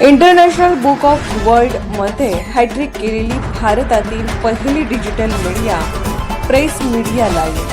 International book of world मध्ये hat trick केलेली भारतातील पहिली digital media press media live.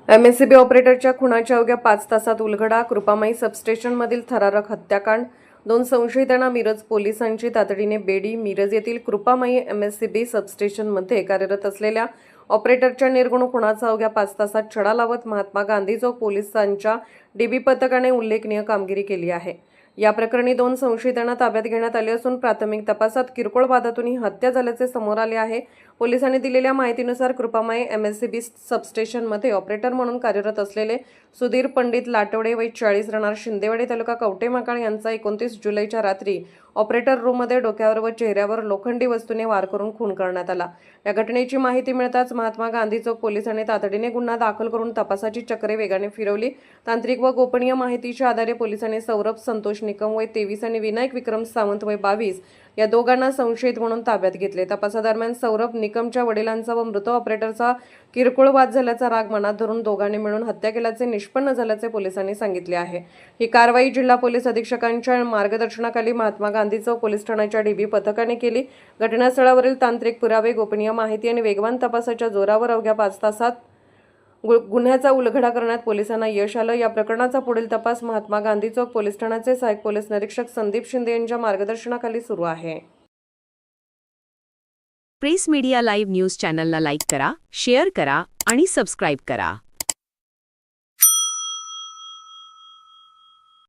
MSCB ऑपरेटरच्या खुनाच्या अवघ्या 5 तासात उलगडा। कृपामाई सबस्टेशनमधील थरारक हत्याकांड। 2 संशयितांना मिरज पोलिसांची तातडीने बेडी। मिरज येथील कृपामाई एमएससीबी सबस्टेशनमध्ये कार्यरत असलेल्या ऑपरेटरच्या निर्गुण खुनाचा अवघ्या 5 तासात छडा लावत महात्मा गांधी चौक पोलिसांच्या डीबी पथकाने उल्लेखनीय कामगिरी केली आहे। या प्रकरणी 2 संशयितांना ताब्यात घेण्यात आले असून प्राथमिक तपासात किरकोळ वादातून ही हत्या झाल्याचे समोर आले आहे। पोलिसांनी दिलेल्या माहितीनुसार कृपामाई एमएससीबी सबस्टेशनमध्ये ऑपरेटर म्हणून कार्यरत असलेले सुधीर पंडित लाटवडे वय 40 राहणार शिंदेवाडी तालुका कवठेमहांकाळ यांचा 29 जुलैच्या रात्री ऑपरेटर रूममध्ये डोक्यावर व चेहऱ्यावर लोखंडी वस्तूने वार करून खून करण्यात आला। या घटनेची माहिती मिळताच महात्मा गांधी चौक पोलिसांनी तातडीने गुन्हा दाखल करून तपासाची चक्रे वेगाने फिरवली। तांत्रिक व गोपनीय माहितीच्या आधारे पोलिसांनी सौरभ संतोष निकम वय 23 आणि विनायक विक्रम सावंत वय 22 या दोघांना संशयित म्हणून ताब्यात घेतले। तपासादरम्यान सौरभ निकमच्या वडिलांचा व मृत ऑपरेटरचा किरकोळ वाद झाल्याचा राग मनात धरून दोघांनी मिळून हत्या केल्याचे निष्पन्न झाल्याचे पोलिसांनी सांगितले आहे। ही कारवाई जिल्हा पोलीस अधीक्षकांच्या मार्गदर्शनाखाली महात्मा गांधी चौक पोलीस ठाण्याच्या डीबी पथकाने केली। घटनास्थळावरील तांत्रिक पुरावे, गोपनीय माहिती आणि वेगवान तपासाच्या जोरावर अवघ्या 5 तासात गुन्ह्याचा उलगडा करण्यात पोलिसांना यश आलं। या प्रकरणाचा पुढील तपास महात्मा गांधी चौक पोलीस ठाण्याचे सहाय्यक पोलीस निरीक्षक संदीप शिंदे यांच्या मार्गदर्शनाखाली सुरू आहे। प्रेस मीडिया लाईव्ह न्यूज चॅनलला लाईक करा, शेअर करा आणि सबस्क्राईब करा।